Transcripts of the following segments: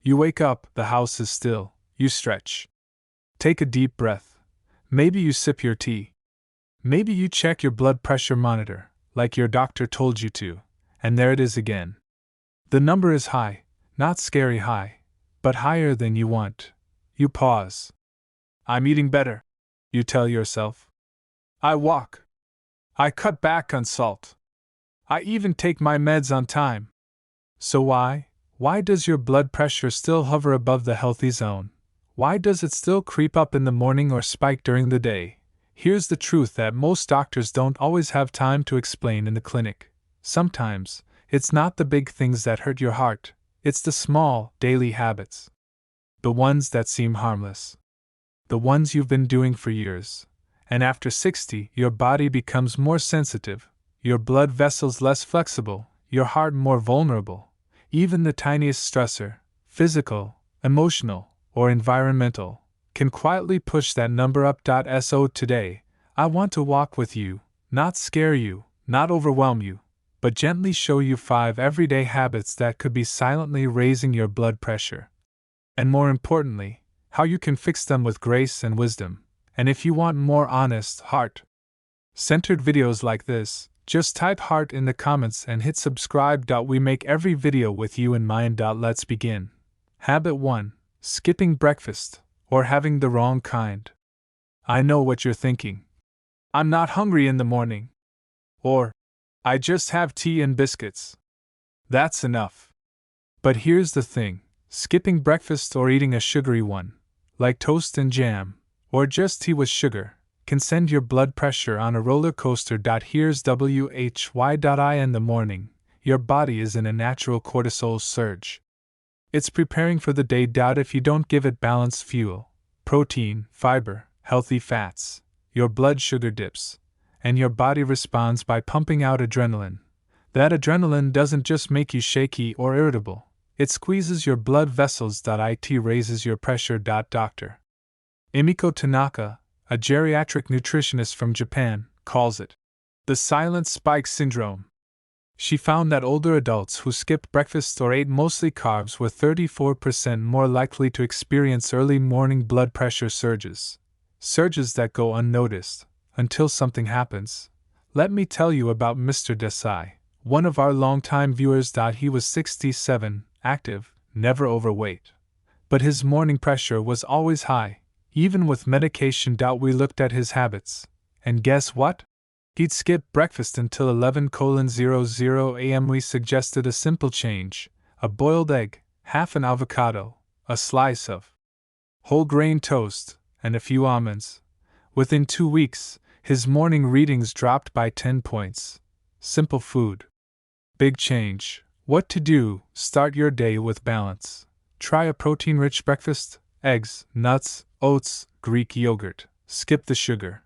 You wake up, the house is still, you stretch. Take a deep breath. Maybe you sip your tea. Maybe you check your blood pressure monitor, like your doctor told you to, and there it is again. The number is high, not scary high, but higher than you want. You pause. I'm eating better, you tell yourself. I walk. I cut back on salt. I even take my meds on time. So why does your blood pressure still hover above the healthy zone? Why does it still creep up in the morning or spike during the day? Here's the truth that most doctors don't always have time to explain in the clinic. Sometimes, it's not the big things that hurt your heart, it's the small, daily habits. The ones that seem harmless. The ones you've been doing for years. And after 60, your body becomes more sensitive, your blood vessels less flexible, your heart more vulnerable. Even the tiniest stressor, physical, emotional, or environmental, can quietly push that number up. So today, I want to walk with you, not scare you, not overwhelm you, but gently show you 5 everyday habits that could be silently raising your blood pressure. And more importantly, how you can fix them with grace and wisdom. And if you want more honest, heart-centered videos like this, just type heart in the comments and hit subscribe. We make every video with you in mind. Let's begin. Habit 1. Skipping breakfast, or having the wrong kind. I know what you're thinking. I'm not hungry in the morning. Or, I just have tea and biscuits. That's enough. But here's the thing, skipping breakfast or eating a sugary one, like toast and jam, or just tea with sugar, can send your blood pressure on a roller coaster. Here's why. In the morning, your body is in a natural cortisol surge. It's preparing for the day. If you don't give it balanced fuel, protein, fiber, healthy fats, your blood sugar dips, and your body responds by pumping out adrenaline. That adrenaline doesn't just make you shaky or irritable, it squeezes your blood vessels. It raises your pressure. Dr. Emiko Tanaka, a geriatric nutritionist from Japan, calls it the silent spike syndrome. She found that older adults who skipped breakfast or ate mostly carbs were 34% more likely to experience early morning blood pressure surges. Surges that go unnoticed, until something happens. Let me tell you about Mr. Desai, one of our longtime viewers. He was 67, active, never overweight. But his morning pressure was always high, even with medication. We looked at his habits, and guess what? He'd skip breakfast until 11:00 a.m. We suggested a simple change: a boiled egg, half an avocado, a slice of whole grain toast, and a few almonds. Within 2 weeks, his morning readings dropped by 10 points. Simple food. Big change. What to do? Start your day with balance. Try a protein-rich breakfast: eggs, nuts, oats, Greek yogurt. Skip the sugar.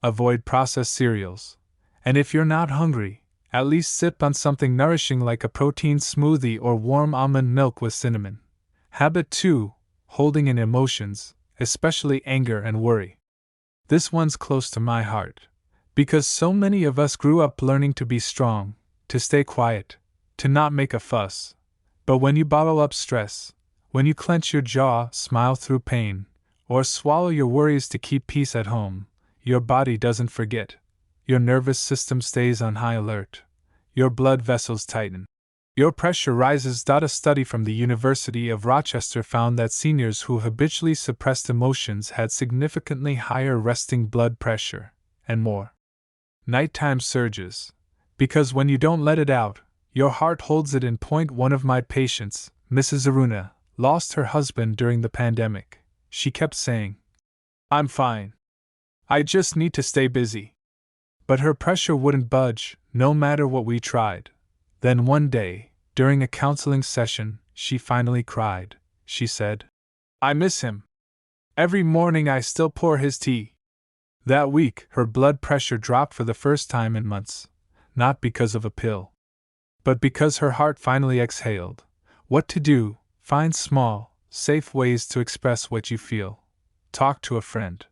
Avoid processed cereals. And if you're not hungry, at least sip on something nourishing like a protein smoothie or warm almond milk with cinnamon. Habit 2. Holding in emotions, especially anger and worry. This one's close to my heart, because so many of us grew up learning to be strong, to stay quiet, to not make a fuss. But when you bottle up stress, when you clench your jaw, smile through pain, or swallow your worries to keep peace at home, your body doesn't forget. Your nervous system stays on high alert. Your blood vessels tighten. Your pressure rises. A study from the University of Rochester found that seniors who habitually suppressed emotions had significantly higher resting blood pressure, and more nighttime surges. Because when you don't let it out, your heart holds it in. One of my patients, Mrs. Aruna, lost her husband during the pandemic. She kept saying, "I'm fine. I just need to stay busy." But her pressure wouldn't budge, no matter what we tried. Then one day, during a counseling session, she finally cried. She said, "I miss him. Every morning I still pour his tea." That week, her blood pressure dropped for the first time in months, not because of a pill, but because her heart finally exhaled. What to do? Find small, safe ways to express what you feel. Talk to a friend.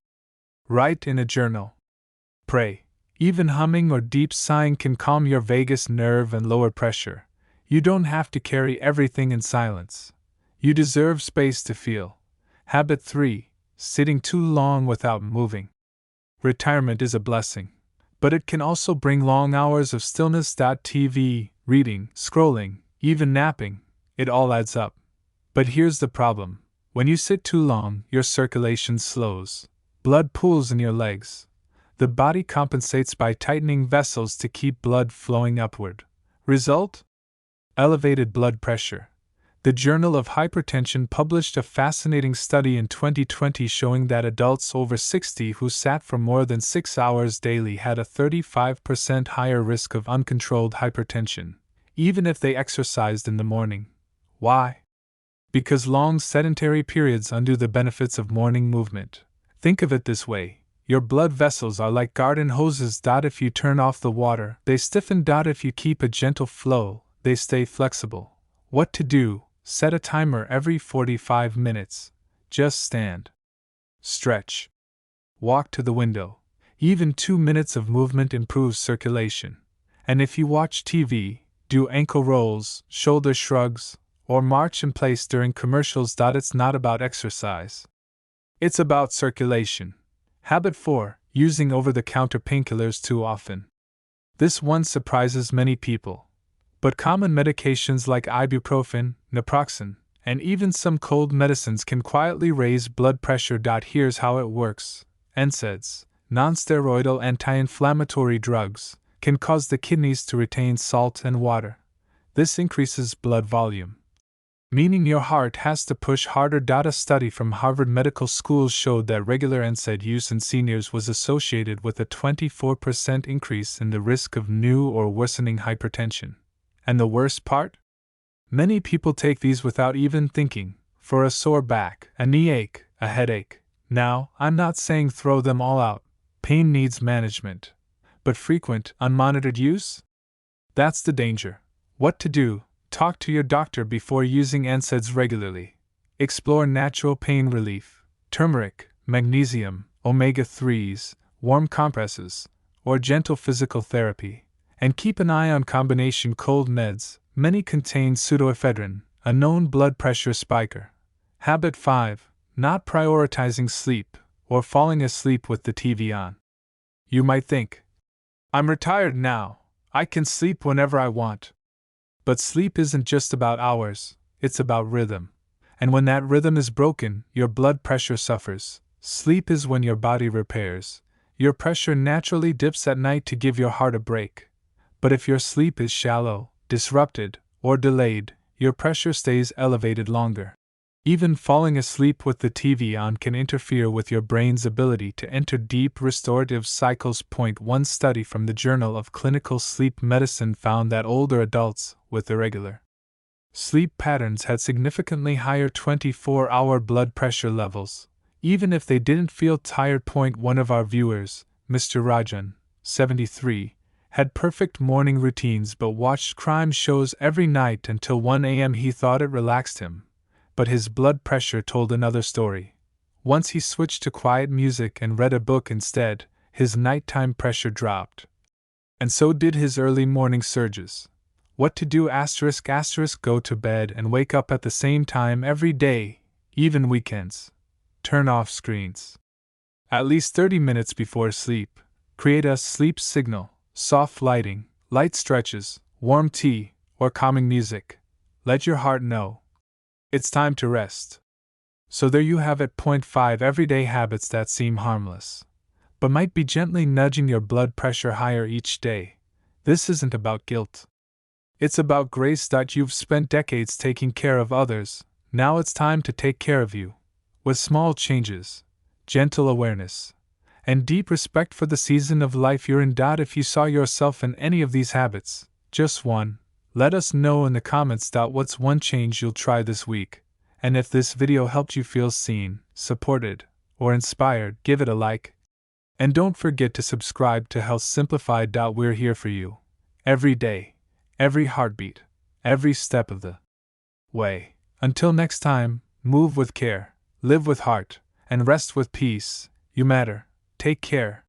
Write in a journal. Pray. Even humming or deep sighing can calm your vagus nerve and lower pressure. You don't have to carry everything in silence. You deserve space to feel. Habit 3. Sitting too long without moving. Retirement is a blessing, but it can also bring long hours of stillness. TV, reading, scrolling, even napping, it all adds up. But here's the problem. When you sit too long, your circulation slows. Blood pools in your legs. The body compensates by tightening vessels to keep blood flowing upward. Result? Elevated blood pressure. The Journal of Hypertension published a fascinating study in 2020 showing that adults over 60 who sat for more than 6 hours daily had a 35% higher risk of uncontrolled hypertension, even if they exercised in the morning. Why? Because long sedentary periods undo the benefits of morning movement. Think of it this way. Your blood vessels are like garden hoses. If you turn off the water, they stiffen. If you keep a gentle flow, they stay flexible. What to do? Set a timer every 45 minutes. Just stand. Stretch. Walk to the window. Even 2 minutes of movement improves circulation. And if you watch TV, do ankle rolls, shoulder shrugs, or march in place during commercials. It's not about exercise. It's about circulation. Habit 4. Using over-the-counter painkillers too often. This one surprises many people. But common medications like ibuprofen, naproxen, and even some cold medicines can quietly raise blood pressure. Here's how it works. NSAIDs, non-steroidal anti-inflammatory drugs, can cause the kidneys to retain salt and water. This increases blood volume, meaning your heart has to push harder. A study from Harvard Medical School showed that regular NSAID use in seniors was associated with a 24% increase in the risk of new or worsening hypertension. And the worst part? Many people take these without even thinking, for a sore back, a knee ache, a headache. Now, I'm not saying throw them all out. Pain needs management. But frequent, unmonitored use? That's the danger. What to do? Talk to your doctor before using NSAIDs regularly. Explore natural pain relief, turmeric, magnesium, omega-3s, warm compresses, or gentle physical therapy. And keep an eye on combination cold meds. Many contain pseudoephedrine, a known blood pressure spiker. Habit 5. Not prioritizing sleep, or falling asleep with the TV on. You might think, I'm retired now, I can sleep whenever I want. But sleep isn't just about hours, it's about rhythm. And when that rhythm is broken, your blood pressure suffers. Sleep is when your body repairs. Your pressure naturally dips at night to give your heart a break. But if your sleep is shallow, disrupted, or delayed, your pressure stays elevated longer. Even falling asleep with the TV on can interfere with your brain's ability to enter deep restorative cycles. One study from the Journal of Clinical Sleep Medicine found that older adults with irregular sleep patterns had significantly higher 24-hour blood pressure levels, even if they didn't feel tired. One of our viewers, Mr. Rajan, 73, had perfect morning routines but watched crime shows every night until 1 a.m. He thought it relaxed him. But his blood pressure told another story. Once he switched to quiet music and read a book instead, his nighttime pressure dropped. And so did his early morning surges. What to do? ***. Go to bed and wake up at the same time every day, even weekends. Turn off screens. At least 30 minutes before sleep. Create a sleep signal. Soft lighting, light stretches, warm tea, or calming music. Let your heart know it's time to rest. So there you have it. 5 Everyday habits that seem harmless, but might be gently nudging your blood pressure higher each day. This isn't about guilt. It's about grace. You've spent decades taking care of others, now it's time to take care of you. With small changes, gentle awareness, and deep respect for the season of life you're in. If you saw yourself in any of these habits, just one, let us know in the comments. What's one change you'll try this week? And if this video helped you feel seen, supported, or inspired, give it a like. And don't forget to subscribe to Health Simplified. We're here for you. Every day, every heartbeat, every step of the way. Until next time, move with care, live with heart, and rest with peace. You matter. Take care.